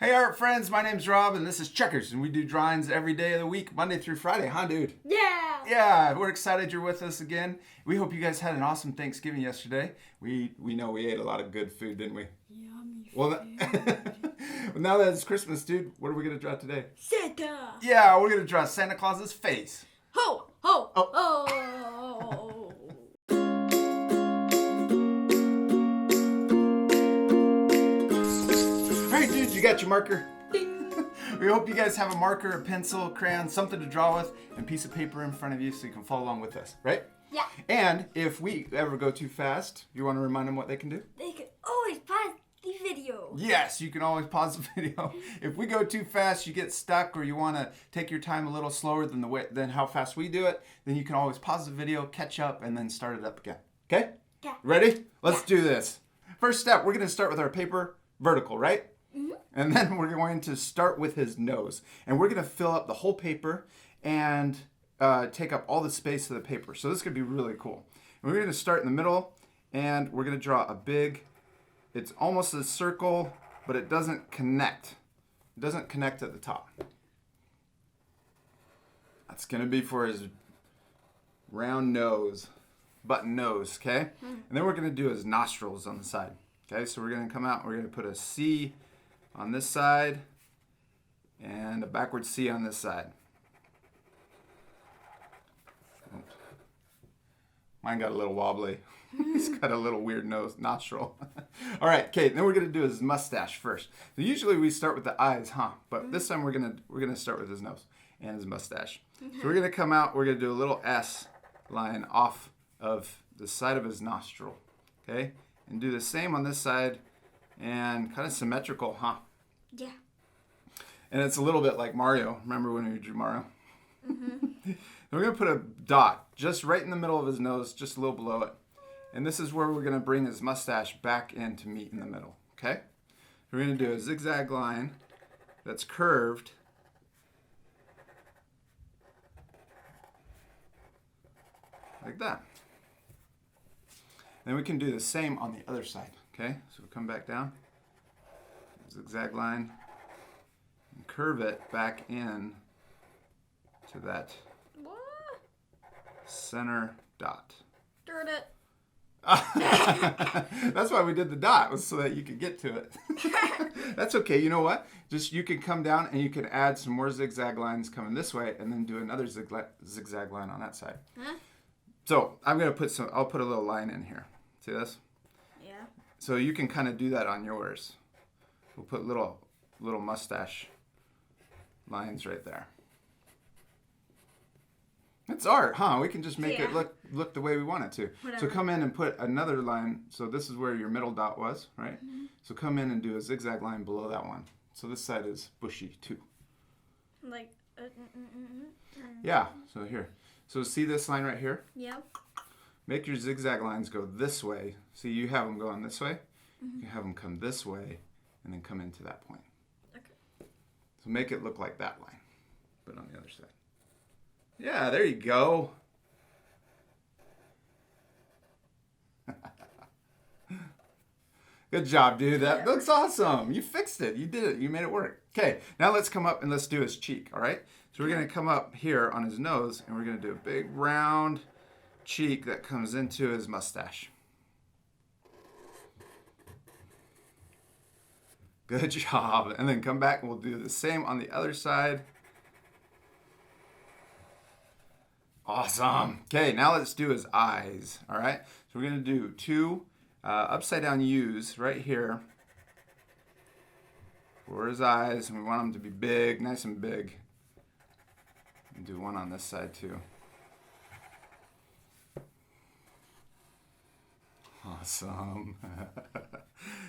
Hey art friends, my name's Rob and this is Checkers and we do drawings every day of the week, Monday through Friday, huh dude? Yeah! Yeah, we're excited you're with us again. We hope you guys had an awesome Thanksgiving yesterday. We know we ate a lot of good food, didn't we? Yummy Well, food. well now that it's Christmas, dude, what are we going to draw today? Santa! Yeah, we're going to draw Santa Claus's face. Ho! Ho! Oh. Oh! Alright dude, you got your marker? Ding! We hope you guys have a marker, a pencil, crayon, something to draw with, and a piece of paper in front of you so you can follow along with us, right? Yeah. And if we ever go too fast, you want to remind them what they can do? They can always pause the video. Yes, you can always pause the video. If we go too fast, you get stuck, or you want to take your time a little slower than how fast we do it, then you can always pause the video, catch up, and then start it up again. Okay? Yeah. Ready? Let's do this. First step, we're going to start with our paper vertical, right? Mm-hmm. And then we're going to start with his nose. And we're going to fill up the whole paper and take up all the space of the paper. So this could be really cool. And we're going to start in the middle, and we're going to draw a big, it's almost a circle, but it doesn't connect. It doesn't connect at the top. That's going to be for his round nose, button nose, okay? And then we're going to do his nostrils on the side. Okay, so we're going to come out, we're going to put a C on this side and a backward C on this side. Mine got a little wobbly. He's got a little weird nose, nostril. All right, okay, then we're going to do his mustache first. So usually we start with the eyes, huh? But this time we're going to start with his nose and his mustache. So we're going to come out, we're going to do a little S line off of the side of his nostril. Okay? And do the same on this side, and kind of symmetrical, huh? Yeah. And it's a little bit like Mario. Remember when we drew Mario? Mm-hmm. We're going to put a dot just right in the middle of his nose, just a little below it. And this is where we're going to bring his mustache back in to meet in the middle, okay? We're going to do a zigzag line that's curved. Like that. Then we can do the same on the other side, okay? So we'll come back down, zigzag line, and curve it back in to that What? center dot. Darn it. That's why we did the dot, was so that you could get to it. That's okay, you know what? Just you can come down and you can add some more zigzag lines coming this way and then do another zigzag line on that side. Huh? So I'm going to I'll put a little line in here. See this? Yeah. So you can kind of do that on yours. We'll put little mustache lines right there. It's art, huh? We can just make it look the way we want it to. Whatever. So come in and put another line. So this is where your middle dot was, right? Mm-hmm. So come in and do a zigzag line below that one. So this side is bushy too. Like, Yeah, so here. So see this line right here? Yeah. Make your zigzag lines go this way. See, you have them going this way. You have them come this way and then come into that point. Okay. So make it look like that line, but on the other side. Yeah, there you go. Good job, dude. That looks awesome. You fixed it. You did it. You made it work. Okay, now let's come up and let's do his cheek, all right? So we're going to come up here on his nose, and we're going to do a big round cheek that comes into his mustache. Good job. And then come back and we'll do the same on the other side. Awesome. Okay, now let's do his eyes, all right? So we're going to do two upside down U's right here for his eyes, and we want them to be big, nice and big. And do one on this side too. Awesome.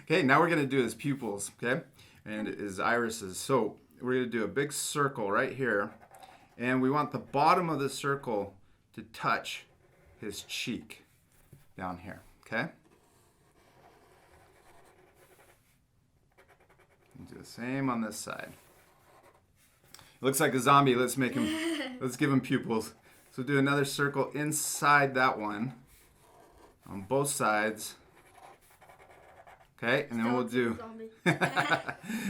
Okay, now we're going to do his pupils, okay? And his irises. So we're going to do a big circle right here. And we want the bottom of the circle to touch his cheek down here, okay? And do the same on this side. It looks like a zombie. Let's make him, let's give him pupils. So do another circle inside that one on both sides. Okay, and then we'll do, Zombie.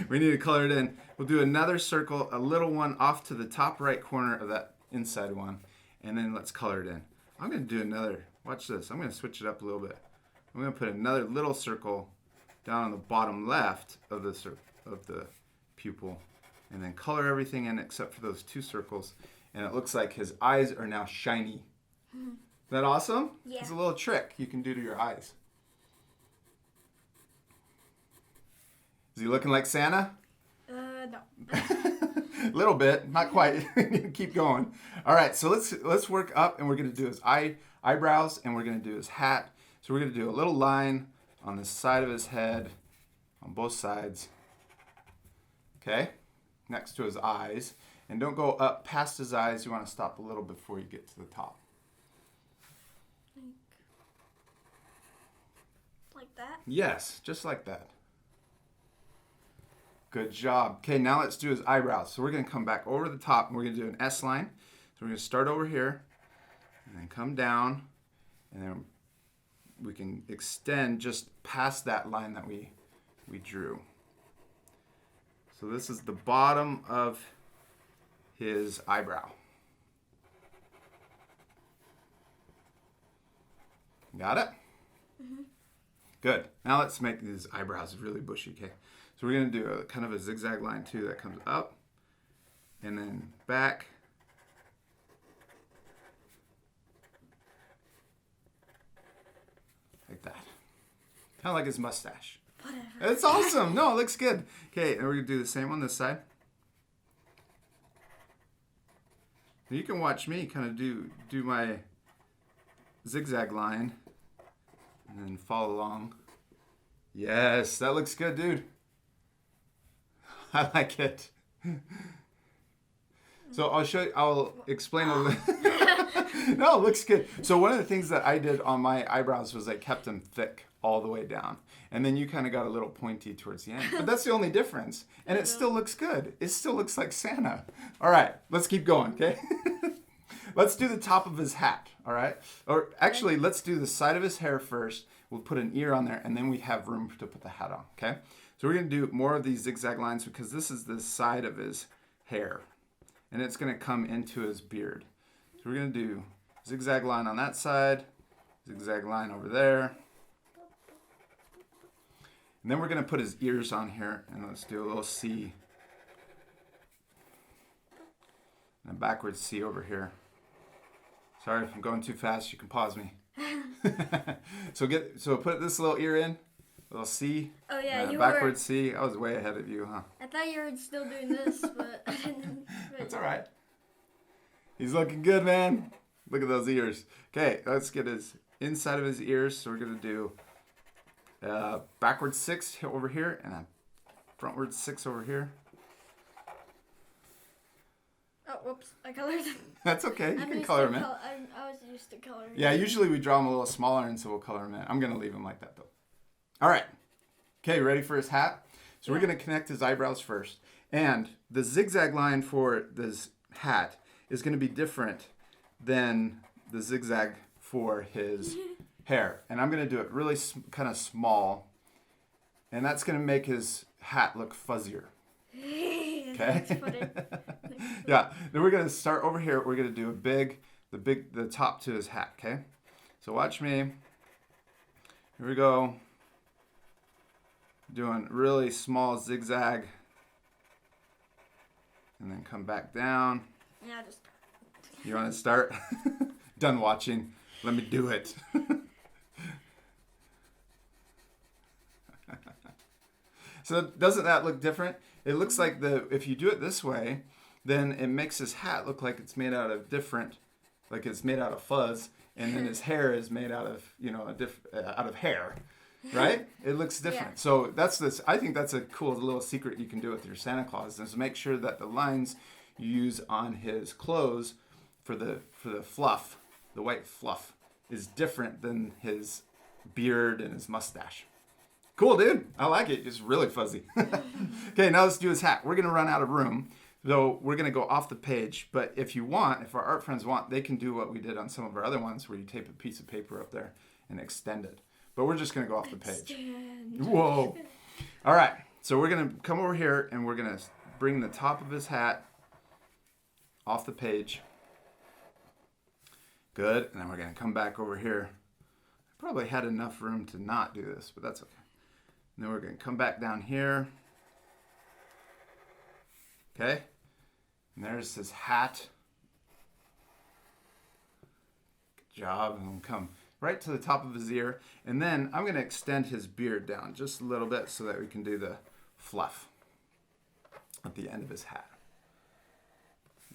we need to color it in. We'll do another circle, a little one off to the top right corner of that inside one. And then let's color it in. I'm going to do another, watch this. I'm going to switch it up a little bit. I'm going to put another little circle down on the bottom left of the pupil. And then color everything in except for those two circles. And it looks like his eyes are now shiny. Isn't that awesome? Yeah. It's a little trick you can do to your eyes. Is he looking like Santa? No. A little bit, not quite. Keep going. All right, so let's work up, and we're gonna do his eyebrows, and we're gonna do his hat. So we're gonna do a little line on the side of his head, on both sides. Okay, next to his eyes, and don't go up past his eyes. You want to stop a little before you get to the top. Like that? Yes, just like that. Good job. Okay, now let's do his eyebrows. So we're going to come back over the top and we're going to do an S line. So we're going to start over here and then come down and then we can extend just past that line that we drew. So this is the bottom of his eyebrow. Got it? Mm-hmm. Good. Now let's make these eyebrows really bushy, okay? So we're going to do a kind of a zigzag line too that comes up and then back. Like that. Kind of like his mustache. Whatever. It's awesome. No, it looks good. Okay, and we're going to do the same on this side. You can watch me kind of do my zigzag line and then follow along. Yes, that looks good, dude. I like it. So I'll explain a little. No, it looks good. So one of the things that I did on my eyebrows was I kept them thick all the way down. And then you kind of got a little pointy towards the end. But that's the only difference. And it still looks good. It still looks like Santa. All right, let's keep going, okay? Let's do the top of his hat, all right? Or actually, let's do the side of his hair first. We'll put an ear on there, and then we have room to put the hat on, okay? So we're going to do more of these zigzag lines because this is the side of his hair. And it's going to come into his beard. So we're going to do zigzag line on that side, zigzag line over there. And then we're going to put his ears on here, and let's do a little C. And a backwards C over here. Sorry if I'm going too fast, you can pause me. So put this little ear in, a little C. Oh yeah, you backwards C. I was way ahead of you, huh? I thought you were still doing this, but I didn't. That's all right. He's looking good, man. Look at those ears. Okay, let's get his inside of his ears. So we're gonna do backwards 6 over here and a frontward 6 over here. Oh, whoops! I colored them. That's okay. You I'm can used color to them in. I was used to coloring. Yeah, usually we draw them a little smaller, and so we'll color them in. I'm gonna leave them like that though. All right. Okay, ready for his hat? So we're gonna connect his eyebrows first, and the zigzag line for this hat is gonna be different than the zigzag for his hair, and I'm gonna do it really kind of small, and that's gonna make his hat look fuzzier. Okay. That's funny. Yeah. Then we're gonna start over here. We're gonna do the top to his hat. Okay. So watch me. Here we go. Doing really small zigzag, and then come back down. Yeah, just. You want to start? Done watching. Let me do it. So doesn't that look different? It looks like if you do it this way, then it makes his hat look like it's made out of like it's made out of fuzz, and then his hair is made out of, out of hair, right? It looks different. Yeah. So I think that's a cool little secret you can do with your Santa Claus, is make sure that the lines you use on his clothes for the fluff, the white fluff, is different than his beard and his mustache. Cool, dude. I like it. It's really fuzzy. Okay, now let's do his hat. We're going to run out of room, so we're going to go off the page. But if our art friends want, they can do what we did on some of our other ones, where you tape a piece of paper up there and extend it. but we're just going to go off the page. Stand. Whoa. All right. So we're going to come over here and we're going to bring the top of his hat off the page. Good. And then we're going to come back over here. I probably had enough room to not do this, but that's okay. And then we're going to come back down here. Okay. And there's his hat. Good job. And we'll come right to the top of his ear. And then I'm going to extend his beard down just a little bit so that we can do the fluff at the end of his hat.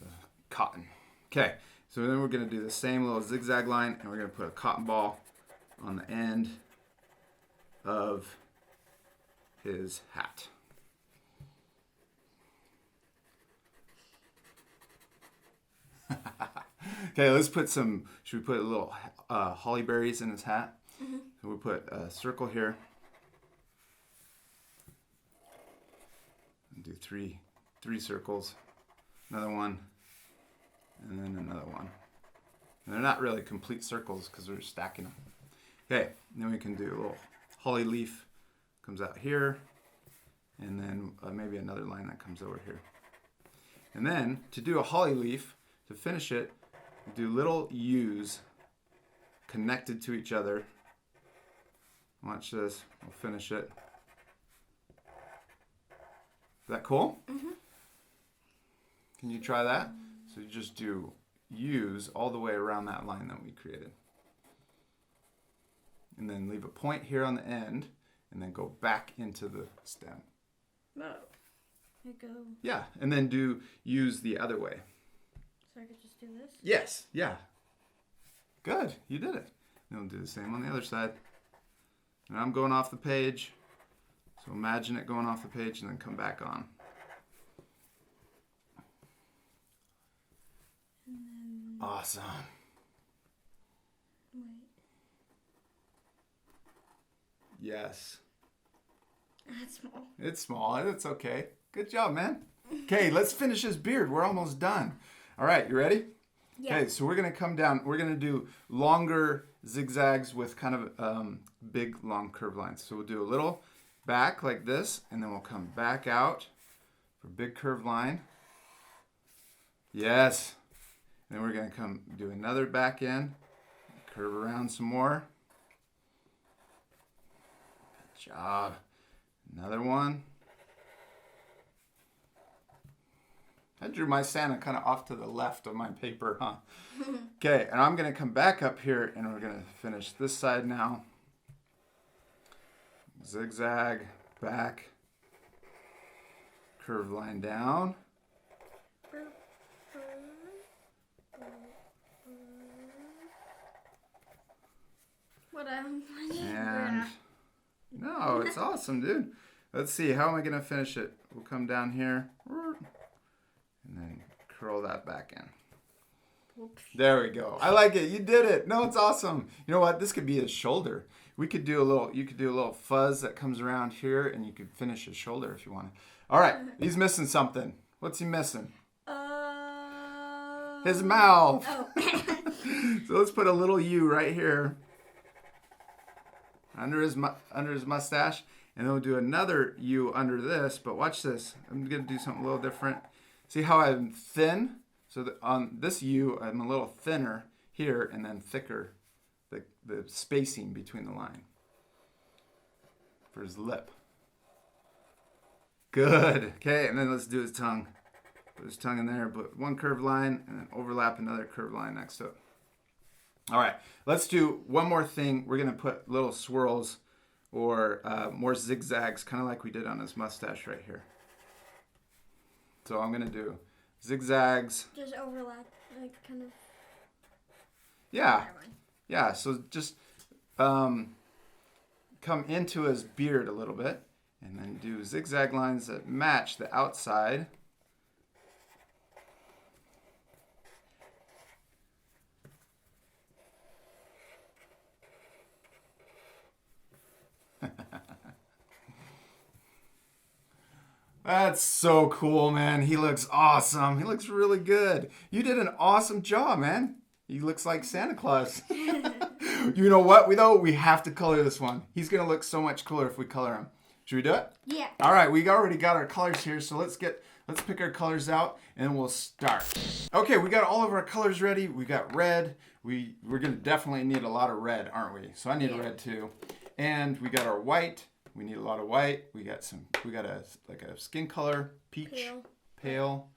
The cotton. Okay. So then we're going to do the same little zigzag line, and we're going to put a cotton ball on the end of his hat. Okay, let's put some, should we put a little holly berries in his hat? Mm-hmm. So we'll put a circle here. And do three circles. Another one. And then another one. And they're not really complete circles because we're stacking them. Okay, and then we can do a little holly leaf. Comes out here. And then maybe another line that comes over here. And then to do a holly leaf, to finish it, do little U's connected to each other. Watch this. We'll finish it. Is that cool? Mm-hmm. Can you try that? So you just do U's all the way around that line that we created. And then leave a point here on the end, and then go back into the stem. Oh, I go. Yeah, and then do U's the other way. So I could just do this? Yes, yeah. Good, you did it. Then we'll do the same on the other side. And I'm going off the page. So imagine it going off the page and then come back on. And then... Awesome. Wait. Yes. That's small. It's small. It's okay. Good job, man. Okay, let's finish his beard. We're almost done. All right, you ready? Yeah. Okay, so we're going to come down. We're going to do longer zigzags with kind of big, long curved lines. So we'll do a little back like this, and then we'll come back out for a big curved line. Yes. And then we're going to come do another back in, curve around some more. Good job. Another one. I drew my Santa kind of off to the left of my paper, huh? Okay, and I'm going to come back up here, and we're going to finish this side now. Zigzag, back, curved line down. What I'm And no, it's awesome, dude. Let's see, how am I going to finish it? We'll come down here. And then curl that back in. Whoops. There we go. I like it. You did it. No, it's awesome. You know what? This could be his shoulder. We could do a little, you could do a little fuzz that comes around here, and you could finish his shoulder if you want. All right. He's missing something. What's he missing? His mouth. Oh. So let's put a little U right here under his mustache, and then we'll do another U under this. But watch this. I'm going to do something a little different. See how I'm thin? So that on this U, I'm a little thinner here and then thicker, the spacing between the line for his lip. Good. Okay, and then let's do his tongue. Put his tongue in there, put one curved line, and then overlap another curved line next to it. All right, let's do one more thing. We're going to put little swirls or more zigzags, kind of like we did on his mustache right here. So I'm going to do zigzags. Just overlap, like kind of. Yeah. Yeah, so just come into his beard a little bit and then do zigzag lines that match the outside. That's so cool, man. He looks awesome. He looks really good. You did an awesome job, man. He looks like Santa Claus. You know what? We have to color this one. He's gonna look so much cooler if we color him. Should we do it? Yeah. All right, we already got our colors here, so let's pick our colors out and we'll start. Okay, we got all of our colors ready. We got red. We're gonna definitely need a lot of red, aren't we? So I need red too. And we got our white. We need a lot of white. We got a skin color, peach, pale.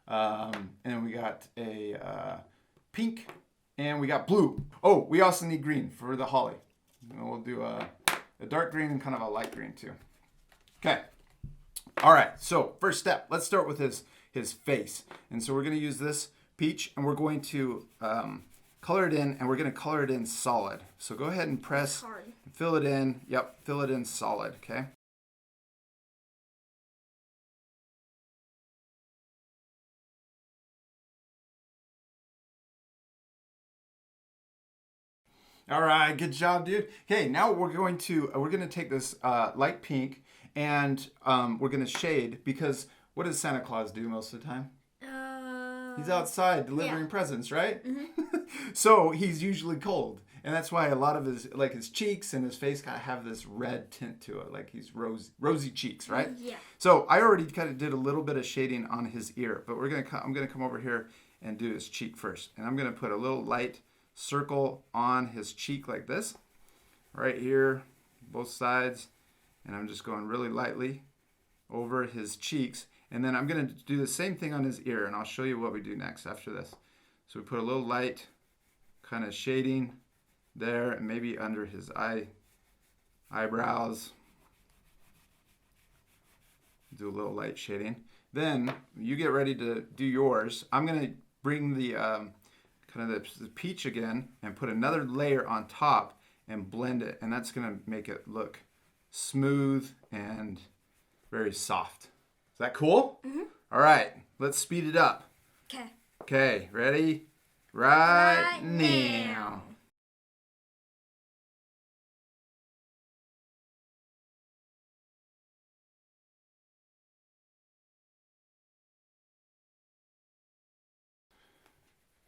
And we got a pink, and we got blue. Oh, we also need green for the holly. And we'll do a dark green and kind of a light green too. Okay. All right. So first step, let's start with his face. And so we're going to use this peach, and we're going to color it in, and we're going to color it in solid. So go ahead and press, fill it in. Yep, fill it in solid. Okay. All right, good job, dude. Okay, now we're going to take this light pink, and we're going to shade, because what does Santa Claus do most of the time? He's outside delivering presents, right? Mm-hmm. So he's usually cold, and that's why a lot of his cheeks and his face kind of have this red tint to it, like he's rosy cheeks, right? Yeah. So I already kind of did a little bit of shading on his ear, but I'm gonna come over here and do his cheek first, and I'm gonna put a little light circle on his cheek like this, right here, both sides, and I'm just going really lightly over his cheeks, and then I'm going to do the same thing on his ear, and I'll show you what we do next after this. So we put a little light kind of shading there, and maybe under his eyebrows, do a little light shading. Then you get ready to do yours. I'm going to bring the kind of the peach again and put another layer on top and blend it, and that's going to make it look smooth and very soft. Is that cool? Mm-hmm. All right, let's speed it up. Okay, ready? Right now.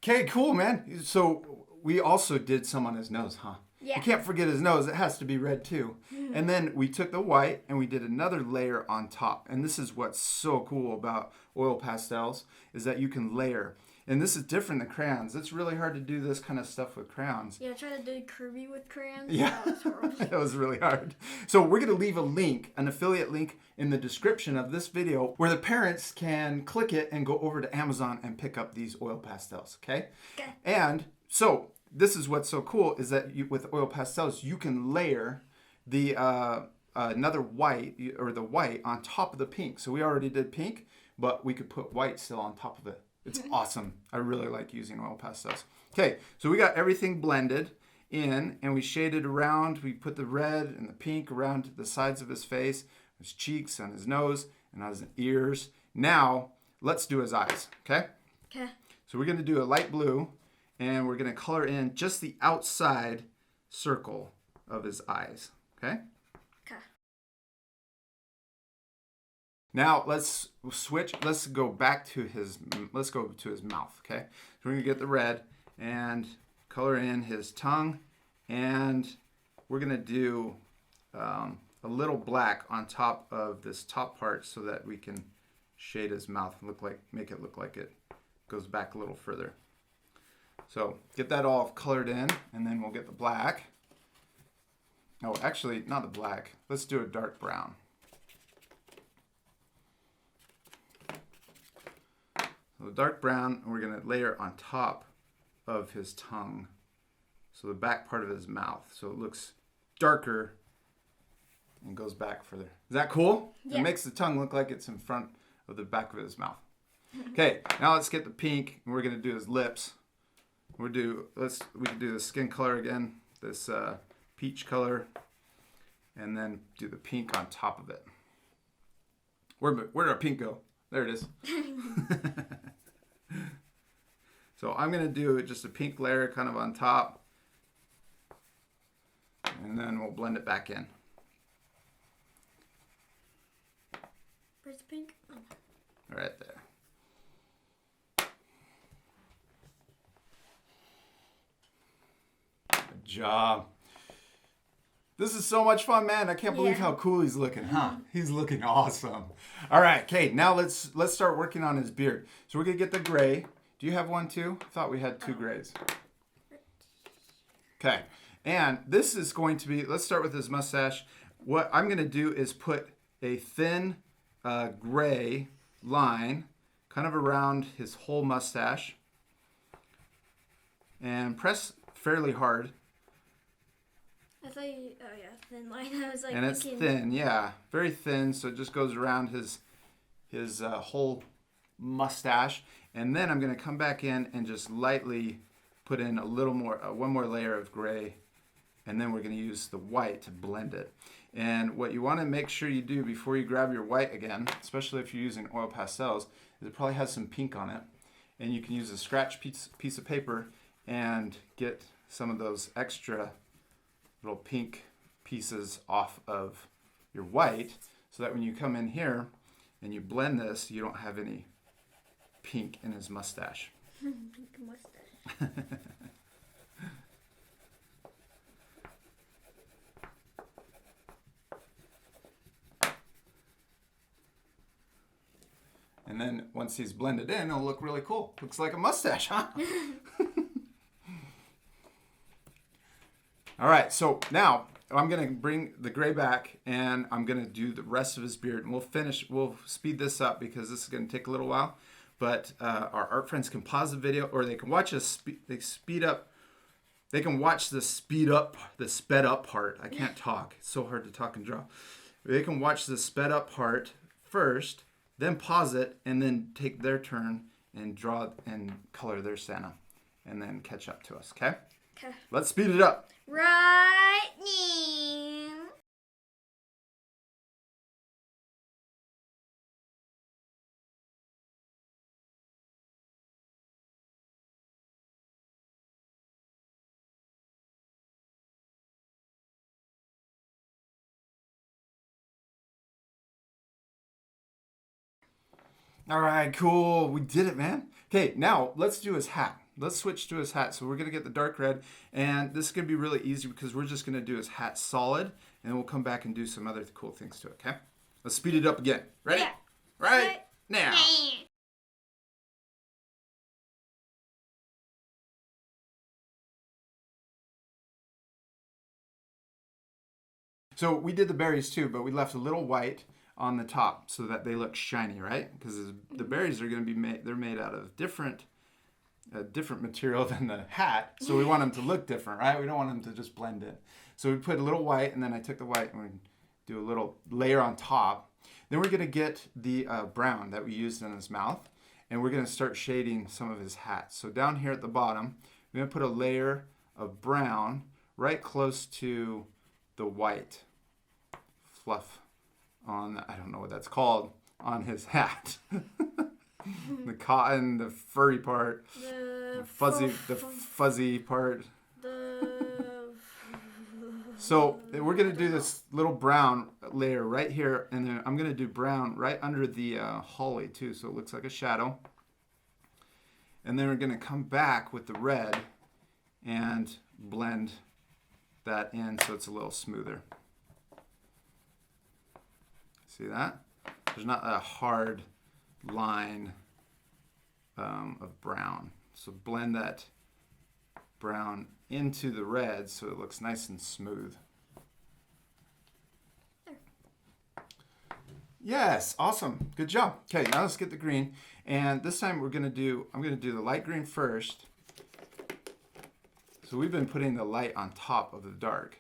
Okay, cool, man. So we also did some on his nose, huh? Yeah. You can't forget his nose. It has to be red too. Mm-hmm. And then we took the white and we did another layer on top. And this is what's so cool about oil pastels, is that you can layer. And this is different than crayons. It's really hard to do this kind of stuff with crayons. Yeah, I tried to do Kirby with crayons. Yeah, that was horrible. That was really hard. So we're going to leave a link, an affiliate link in the description of this video, where the parents can click it and go over to Amazon and pick up these oil pastels, okay? Okay. And so this is what's so cool, is that with oil pastels, you can layer the another white, or the white on top of the pink. So we already did pink, but we could put white still on top of it. It's awesome. I really like using oil pastels. Okay, so we got everything blended in, and we shaded around. We put the red and the pink around the sides of his face, his cheeks, and his nose, and on his ears. Now, let's do his eyes, okay? Okay. So we're going to do a light blue, and we're going to color in just the outside circle of his eyes, okay? Okay. Now let's switch. Let's go to his mouth, okay? So we're gonna get the red and color in his tongue, and we're gonna do a little black on top of this top part so that we can shade his mouth and make it look like it goes back a little further. So get that all colored in, and then we'll get the black. Oh, actually, not the black. Let's do a dark brown. So the dark brown, we're going to layer on top of his tongue. So the back part of his mouth. So it looks darker and goes back further. Is that cool? Yeah. It makes the tongue look like it's in front of the back of his mouth. Okay, now let's get the pink, and we're going to do his lips. We can do the skin color again, this peach color, and then do the pink on top of it. Where did our pink go? There it is. So I'm going to do just a pink layer kind of on top, and then we'll blend it back in. Where's the pink? Right there. job. This is so much fun, man. I can't believe Yeah. how cool he's looking, huh? He's looking awesome. All right, Kate, now let's start working on his beard. So we're going to get the gray. Do you have one too? I thought we had two grays. Okay. And this is going to be, let's start with his mustache. What I'm going to do is put a thin gray line kind of around his whole mustache and press fairly hard. I thought you, oh yeah, thin line. I was like, And it's thin, yeah, very thin, so it just goes around his whole mustache. And then I'm going to come back in and just lightly put in a little more, one more layer of gray, and then we're going to use the white to blend it. And what you want to make sure you do before you grab your white again, especially if you're using oil pastels, is it probably has some pink on it. And you can use a scratch piece of paper and get some of those extra little pink pieces off of your white, so that when you come in here and you blend this, you don't have any pink in his mustache. pink mustache. And then once he's blended in, it'll look really cool. Looks like a mustache, huh? All right, so now I'm going to bring the gray back, and I'm going to do the rest of his beard. And we'll speed this up because this is going to take a little while. But our art friends can pause the video, or they can watch us speed up. They can watch the sped up part. I can't talk. It's so hard to talk and draw. They can watch the sped up part first, then pause it, and then take their turn and draw and color their Santa, and then catch up to us, okay? Okay. Let's speed it up. Right now. All right, cool. We did it, man. Okay, now let's do his hat. Let's switch to his hat. So we're going to get the dark red, and this is going to be really easy because we're just going to do his hat solid, and we'll come back and do some other cool things to it, okay? Let's speed it up again. Ready? Yeah. Right now. So we did the berries too, but we left a little white on the top so that they look shiny, right? Because the berries are going to be they're made out of different material than the hat, so we want them to look different, right? We don't want them to just blend in. So we put a little white, and then I took the white and we do a little layer on top. Then we're going to get the brown that we used in his mouth, and we're going to start shading some of his hat. So down here at the bottom, we're going to put a layer of brown right close to the white fluff on, I don't know what that's called, on his hat. The cotton, the furry part, the fuzzy part. So we're going to do this little brown layer right here, and then I'm going to do brown right under the holly too, so it looks like a shadow. And then we're going to come back with the red and blend that in so it's a little smoother. See that? There's not a hard line of brown. So blend that brown into the red so it looks nice and smooth. Yes, awesome. Good job. Okay, now let's get the green. And this time I'm going to do the light green first. So we've been putting the light on top of the dark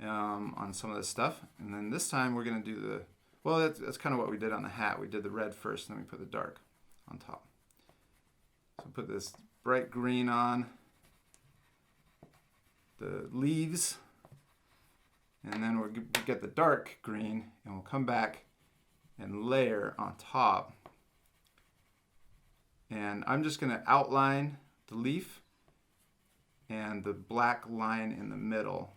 on some of this stuff. And then this time we're going to do that's kind of what we did on the hat. We did the red first, and then we put the dark on top. So put this bright green on the leaves, and then we'll get the dark green, and we'll come back and layer on top. And I'm just going to outline the leaf and the black line in the middle.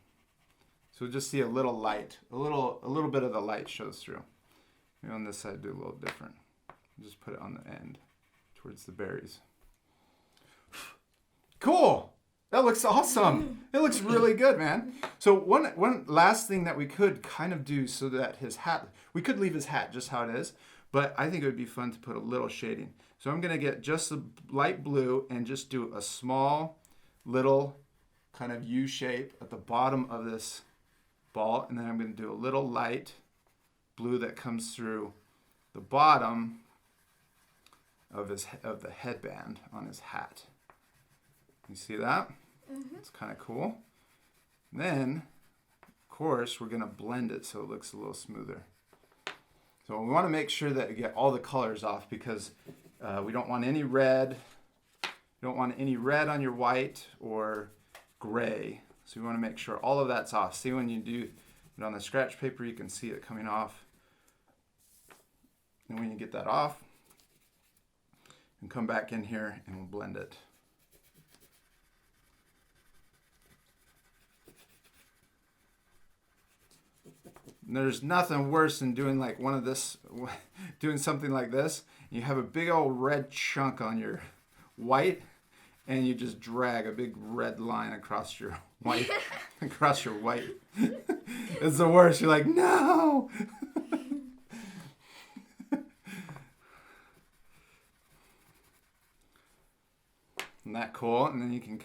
So we'll just see a little light, a little bit of the light shows through. Maybe on this side do a little different. Just put it on the end towards the berries. Cool. That looks awesome. It looks really good, man. So one last thing that we could kind of do so that his hat, we could leave his hat just how it is, but I think it would be fun to put a little shading. So I'm going to get just the light blue and just do a small little kind of U shape at the bottom of this ball. And then I'm going to do a little light blue that comes through the bottom of the headband on his hat. You see that? Mm-hmm. It's kind of cool. Then, of course, we're going to blend it so it looks a little smoother. So we want to make sure that we get all the colors off because we don't want any red. You don't want any red on your white or gray. So we want to make sure all of that's off. See, when you do it on the scratch paper, you can see it coming off. And when you get that off, you can come back in here and we'll blend it. And there's nothing worse than doing like doing something like this. You have a big old red chunk on your white, and you just drag a big red line across your white. Across your white. It's the worst. You're like, no. Isn't that cool? And then you can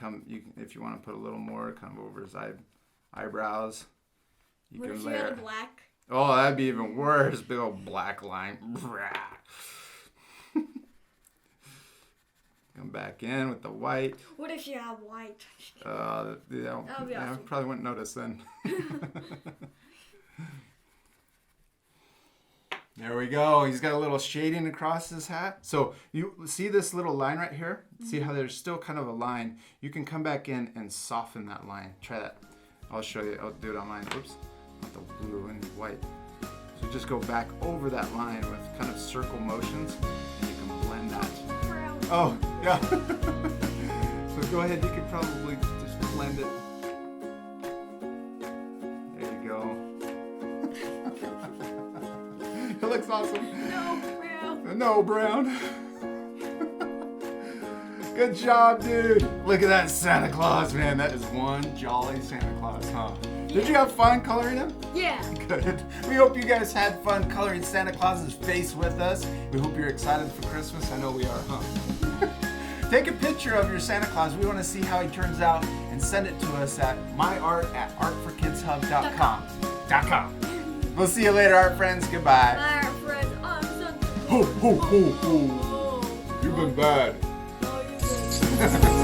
if you want to put a little more, come over his eyebrows. You what can if you had black? Oh, that'd be even worse. Big old black line. Come back in with the white. What if you have white? I probably wouldn't notice then. There we go. He's got a little shading across his hat. So you see this little line right here? Mm-hmm. See how there's still kind of a line? You can come back in and soften that line. Try that. I'll show you. I'll do it on mine. Oops. Not the blue and white. So just go back over that line with kind of circle motions, and you can blend that. Oh, yeah. So go ahead. You could probably just blend it. There you go. It looks awesome. No, Brown. Good job, dude. Look at that Santa Claus, man. That is one jolly Santa Claus, huh? Did you have fun coloring him? Yeah. Good. We hope you guys had fun coloring Santa Claus's face with us. We hope you're excited for Christmas. I know we are, huh? Take a picture of your Santa Claus. We want to see how he turns out and send it to us at myart@artforkidshub.com. We'll see you later, art friends. Goodbye. Bye, art friends. I'm Santa Claus. Ho, ho, ho, ho. You've been bad. Oh, you did.